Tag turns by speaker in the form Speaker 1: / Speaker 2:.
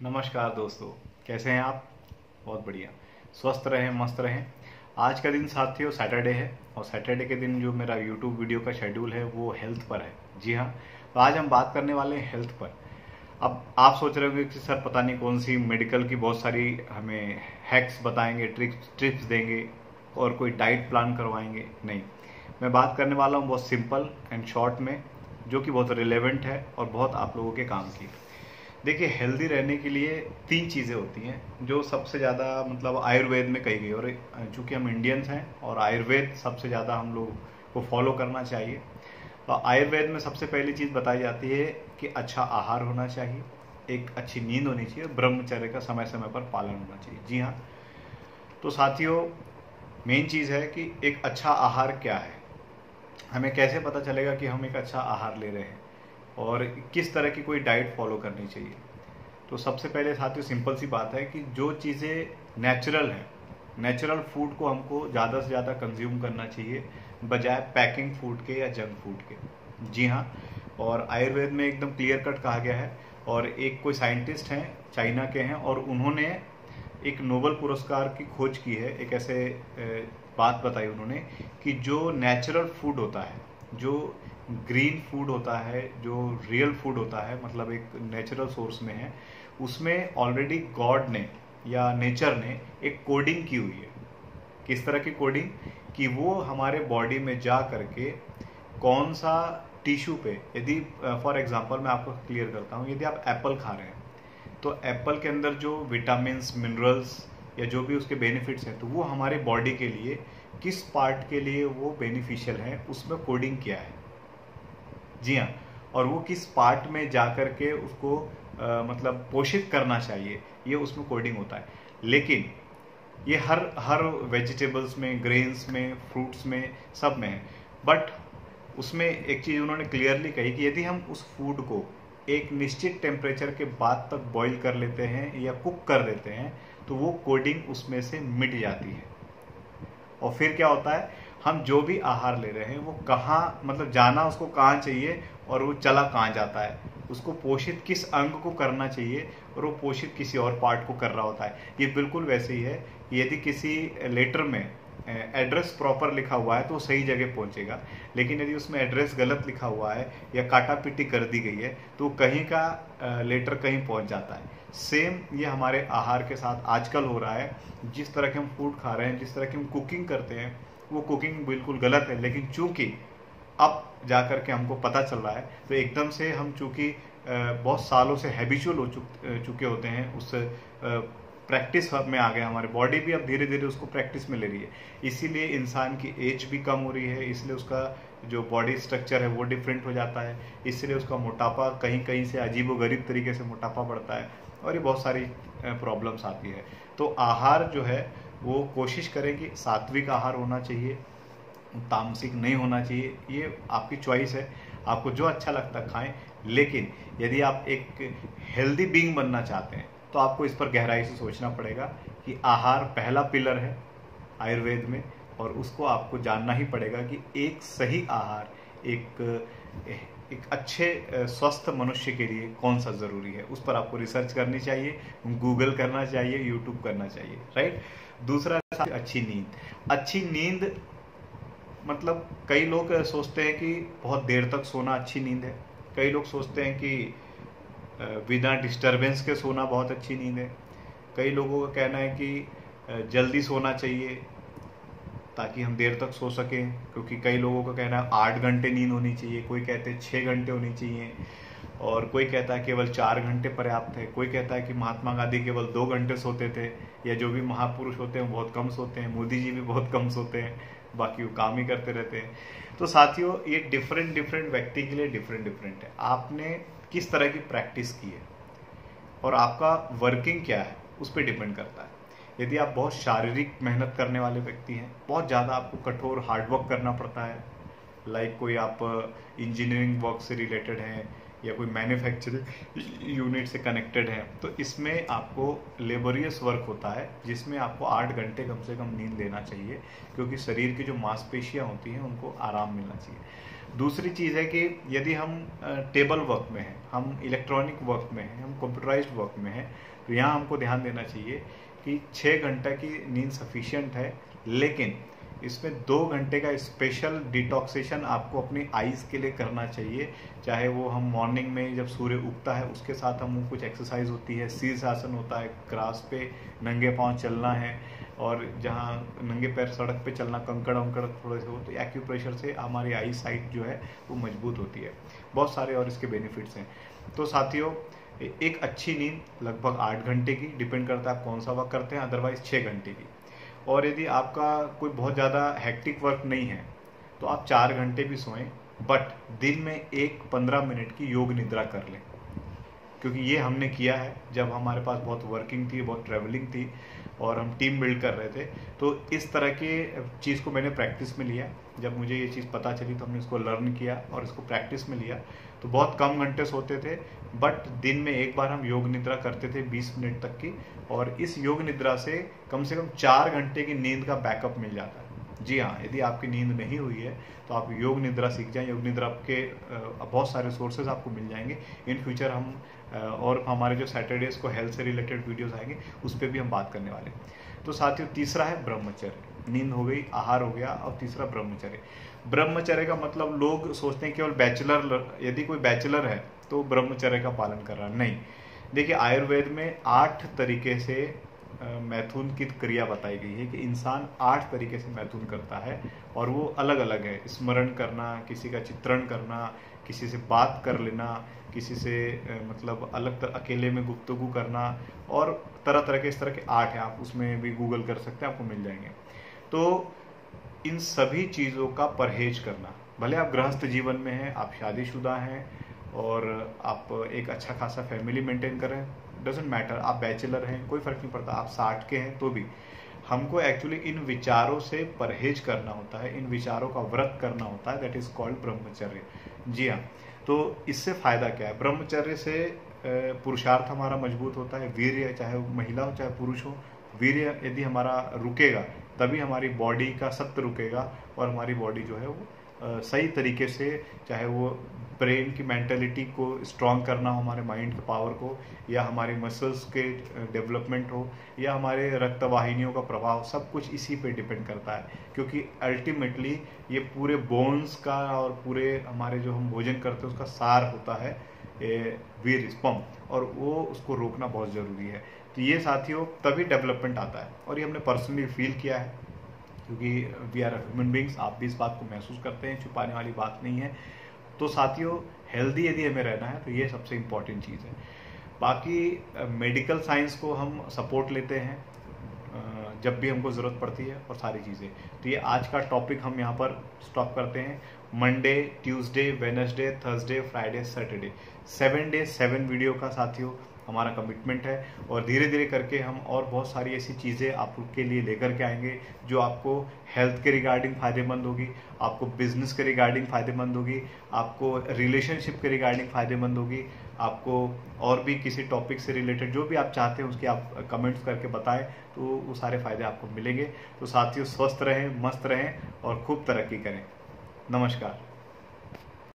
Speaker 1: नमस्कार दोस्तों, कैसे हैं आप? बहुत बढ़िया। स्वस्थ रहें, मस्त रहें। आज का दिन साथियों सैटरडे है और सैटरडे के दिन जो मेरा यूट्यूब वीडियो का शेड्यूल है वो हेल्थ पर है। जी हाँ, तो आज हम बात करने वाले हैं हेल्थ पर। अब आप सोच रहे होंगे कि सर पता नहीं कौन सी मेडिकल की बहुत सारी हमें हैक्स बताएंगे, ट्रिप्स देंगे और कोई डाइट प्लान करवाएंगे। नहीं, मैं बात करने वाला हूँ बहुत सिंपल एंड शॉर्ट में, जो कि बहुत रिलेवेंट है और बहुत आप लोगों के काम की। देखिए, हेल्दी रहने के लिए 3 चीज़ें होती हैं जो सबसे ज़्यादा मतलब आयुर्वेद में कही गई। और चूंकि हम इंडियंस हैं और आयुर्वेद सबसे ज़्यादा हम लोग को फॉलो करना चाहिए, तो आयुर्वेद में सबसे पहली चीज़ बताई जाती है कि अच्छा आहार होना चाहिए, एक अच्छी नींद होनी चाहिए, ब्रह्मचर्य का समय समय पर पालन होना चाहिए। जी हाँ, तो साथियों मेन चीज़ है कि एक अच्छा आहार क्या है। हमें कैसे पता चलेगा कि हम एक अच्छा आहार ले रहे हैं और किस तरह की कोई डाइट फॉलो करनी चाहिए। तो सबसे पहले साथियों सिंपल सी बात है कि जो चीज़ें नेचुरल हैं, नेचुरल फूड को हमको ज़्यादा से ज़्यादा कंज्यूम करना चाहिए बजाय पैकिंग फूड के या जंक फूड के। जी हाँ, और आयुर्वेद में एकदम क्लियर कट कहा गया है। और एक कोई साइंटिस्ट हैं, चाइना के हैं, और उन्होंने एक नोबेल पुरस्कार की खोज की है। एक ऐसे बात बताई उन्होंने कि जो नेचुरल फूड होता है, जो ग्रीन फूड होता है, जो रियल फूड होता है, मतलब एक नेचुरल सोर्स में है, उसमें ऑलरेडी गॉड ने या नेचर ने एक कोडिंग की हुई है। किस तरह की कोडिंग? कि वो हमारे बॉडी में जा करके कौन सा टिश्यू पे, यदि फॉर एग्जांपल मैं आपको क्लियर करता हूँ, यदि आप एप्पल खा रहे हैं तो एप्पल के अंदर जो विटामिन्स, मिनरल्स या जो भी उसके बेनिफिट्स हैं, तो वो हमारे बॉडी के लिए किस पार्ट के लिए वो बेनिफिशियल है, उसमें कोडिंग किया है। जी हाँ, और वो किस पार्ट में जाकर के उसको मतलब पोषित करना चाहिए, ये उसमें कोडिंग होता है। लेकिन ये हर वेजिटेबल्स में, ग्रेन्स में, फ्रूट्स में, सब में है। बट उसमें एक चीज़ उन्होंने क्लियरली कही कि यदि हम उस फूड को एक निश्चित टेम्परेचर के बाद तक बॉईल कर लेते हैं या कुक कर देते हैं, तो वो कोडिंग उसमें से मिट जाती है। और फिर क्या होता है, हम जो भी आहार ले रहे हैं वो कहाँ, मतलब जाना उसको कहाँ चाहिए और वो चला कहाँ जाता है, उसको पोषित किस अंग को करना चाहिए और वो पोषित किसी और पार्ट को कर रहा होता है। ये बिल्कुल वैसे ही है कि यदि किसी लेटर में एड्रेस प्रॉपर लिखा हुआ है तो सही जगह पहुंचेगा, लेकिन यदि उसमें एड्रेस गलत लिखा हुआ है या काटा पीटी कर दी गई है तो कहीं का लेटर कहीं पहुंच जाता है। सेम ये हमारे आहार के साथ आजकल हो रहा है। जिस तरह के हम फूड खा रहे हैं, जिस तरह की हम कुकिंग करते हैं, वो कुकिंग बिल्कुल गलत है। लेकिन चूंकि अब जाकर के हमको पता चल रहा है, तो एकदम से हम चूंकि बहुत सालों से हैबिचुअल हो चुके होते हैं, उस प्रैक्टिस में आ गए, हमारे बॉडी भी अब धीरे धीरे उसको प्रैक्टिस में ले रही है। इसीलिए इंसान की एज भी कम हो रही है, इसलिए उसका जो बॉडी स्ट्रक्चर है वो डिफरेंट हो जाता है, इसलिए उसका मोटापा कहीं कहीं से अजीबोगरीब तरीके से मोटापा बढ़ता है और ये बहुत सारी प्रॉब्लम्स आती है। तो आहार जो है वो कोशिश करें कि सात्विक आहार होना चाहिए, तामसिक नहीं होना चाहिए। ये आपकी चॉइस है, आपको जो अच्छा लगता है खाएं। लेकिन यदि आप एक हेल्दी बीइंग बनना चाहते हैं तो आपको इस पर गहराई से सोचना पड़ेगा कि आहार पहला पिलर है आयुर्वेद में, और उसको आपको जानना ही पड़ेगा कि एक सही आहार एक अच्छे स्वस्थ मनुष्य के लिए कौन सा ज़रूरी है। उस पर आपको रिसर्च करनी चाहिए, गूगल करना चाहिए, यूट्यूब करना चाहिए, राइट। दूसरा, अच्छी नींद। अच्छी नींद मतलब कई लोग सोचते हैं कि बहुत देर तक सोना अच्छी नींद है, कई लोग सोचते हैं कि बिना डिस्टरबेंस के सोना बहुत अच्छी नींद है, कई लोगों का कहना है कि जल्दी सोना चाहिए ताकि हम देर तक सो सकें, क्योंकि कई लोगों का कहना है 8 घंटे नींद होनी चाहिए, कोई कहते हैं 6 घंटे होनी चाहिए, और कोई कहता है केवल 4 घंटे पर्याप्त है, कोई कहता है कि महात्मा गांधी केवल 2 घंटे सोते थे, या जो भी महापुरुष होते हैं बहुत कम सोते हैं, मोदी जी भी बहुत कम सोते हैं, बाकी वो काम ही करते रहते हैं। तो साथियों ये डिफरेंट व्यक्ति के लिए डिफरेंट है। आपने किस तरह की प्रैक्टिस की है और आपका वर्किंग क्या है, उस पर डिपेंड करता है। यदि आप बहुत शारीरिक मेहनत करने वाले व्यक्ति हैं, बहुत ज़्यादा आपको कठोर हार्डवर्क करना पड़ता है, लाइक कोई आप इंजीनियरिंग वर्क से रिलेटेड हैं या कोई मैन्युफैक्चरिंग यूनिट से कनेक्टेड है, तो इसमें आपको लेबोरियस वर्क होता है जिसमें आपको 8 घंटे कम से कम नींद लेना चाहिए, क्योंकि शरीर की जो मांसपेशियां होती हैं उनको आराम मिलना चाहिए। दूसरी चीज़ है कि यदि हम टेबल वर्क में हैं, हम इलेक्ट्रॉनिक वर्क में हैं, हम कंप्यूटराइज्ड वर्क में हैं, तो यहाँ हमको ध्यान देना चाहिए कि 6 घंटे की नींद सफिशिएंट है, लेकिन इसमें 2 घंटे का स्पेशल डिटॉक्सेशन आपको अपनी आईज के लिए करना चाहिए। चाहे वो हम मॉर्निंग में जब सूर्य उगता है उसके साथ हम कुछ एक्सरसाइज होती है, शीर्षासन होता है, ग्रास पे नंगे पांव चलना है, और जहाँ नंगे पैर सड़क पे चलना, कंकड़ वंकड़ थोड़े से हो, तो एक्यूप्रेशर से हमारी आई साइट जो है वो मजबूत होती है। बहुत सारे और इसके बेनिफिट्स हैं। तो साथियों, एक अच्छी नींद लगभग 8 घंटे की, डिपेंड करता है आप कौन सा वर्क करते हैं, अदरवाइज 6 घंटे की। और यदि आपका कोई बहुत ज़्यादा हेक्टिक वर्क नहीं है तो आप 4 घंटे भी सोएं, बट दिन में एक 15 मिनट की योग निद्रा कर लें, क्योंकि ये हमने किया है जब हमारे पास बहुत वर्किंग थी, बहुत ट्रैवलिंग थी और हम टीम बिल्ड कर रहे थे। तो इस तरह के चीज़ को मैंने प्रैक्टिस में लिया। जब मुझे ये चीज़ पता चली तो हमने इसको लर्न किया और इसको प्रैक्टिस में लिया। तो बहुत कम घंटे सोते थे, बट दिन में एक बार हम योग निद्रा करते थे 20 मिनट तक की, और इस योग निद्रा से कम 4 घंटे की नींद का बैकअप मिल जाता है। जी हाँ, यदि आपकी नींद नहीं हुई है तो आप योग निद्रा सीख जाएं। योग निद्रा के बहुत सारे सोर्सेज आपको मिल जाएंगे। इन फ्यूचर हम और हमारे जो सैटरडेज को हेल्थ से रिलेटेड वीडियोस आएंगे उस पर भी हम बात करने वाले हैं। तो साथियों, तीसरा है ब्रह्मचर्य। नींद हो गई, आहार हो गया, और तीसरा ब्रह्मचर्य। ब्रह्मचर्य का मतलब लोग सोचते हैं केवल बैचलर, यदि कोई बैचलर है तो ब्रह्मचर्य का पालन कर रहा है। नहीं, देखिए आयुर्वेद में 8 तरीके से मैथुन की क्रिया बताई गई है कि इंसान 8 तरीके से मैथुन करता है, और वो अलग अलग है। स्मरण करना, किसी का चित्रण करना, किसी से बात कर लेना, किसी से मतलब अलग अकेले में गुफ्तगू करना, और तरह तरह के इस तरह के 8 हैं। आप उसमें भी गूगल कर सकते हैं, आपको मिल जाएंगे। तो इन सभी चीज़ों का परहेज करना, भले आप गृहस्थ जीवन में हैं, आप शादीशुदा हैं और आप एक अच्छा खासा फैमिली मेंटेन करें, डजेंट मैटर, आप बैचलर हैं, कोई फर्क नहीं पड़ता, आप 60 के हैं तो भी हमको एक्चुअली इन विचारों से परहेज करना होता है, इन विचारों का व्रत करना होता है। दैट इज कॉल्ड ब्रह्मचर्य। जी हाँ, तो इससे फायदा क्या है? ब्रह्मचर्य से पुरुषार्थ हमारा मजबूत होता है, वीर्य, चाहे वो महिला हो चाहे पुरुष हो, वीर्य यदि हमारा रुकेगा तभी हमारी बॉडी का सत्व रुकेगा, और हमारी बॉडी जो है वो सही तरीके से, चाहे वो ब्रेन की मेंटेलिटी को स्ट्रॉन्ग करना हो, हमारे माइंड के पावर को, या हमारे मसल्स के डेवलपमेंट हो, या हमारे रक्त वाहिनियों का प्रभाव, सब कुछ इसी पे डिपेंड करता है। क्योंकि अल्टीमेटली ये पूरे बोन्स का और पूरे हमारे जो हम भोजन करते हैं उसका सार होता है वीर्य, स्पर्म, और वो उसको रोकना बहुत ज़रूरी है। तो ये साथियों तभी डेवलपमेंट आता है, और ये हमने पर्सनली फील किया है, क्योंकि वी आर ह्यूमन बींग्स। आप भी इस बात को महसूस करते हैं, छुपाने वाली बात नहीं है। तो साथियों, हेल्दी यदि हमें रहना है तो ये सबसे इम्पॉर्टेंट चीज़ है। बाकी मेडिकल साइंस को हम सपोर्ट लेते हैं जब भी हमको ज़रूरत पड़ती है, और सारी चीज़ें। तो ये आज का टॉपिक हम यहाँ पर स्टॉप करते हैं। Monday, Tuesday, Wednesday, Thursday, Friday, Saturday, 7 day 7 video का साथियों हमारा कमिटमेंट है। और धीरे धीरे करके हम और बहुत सारी ऐसी चीज़ें आपके लिए लेकर के आएंगे जो आपको हेल्थ के रिगार्डिंग फ़ायदेमंद होगी, आपको बिजनेस के रिगार्डिंग फ़ायदेमंद होगी, आपको रिलेशनशिप के रिगार्डिंग फ़ायदेमंद होगी, आपको और भी किसी टॉपिक से रिलेटेड जो भी आप चाहते हैं उसके आप कमेंट्स करके बताएं, तो वो सारे फ़ायदे आपको मिलेंगे। तो साथियों, स्वस्थ रहें, मस्त रहें और खूब तरक्की करें। नमस्कार।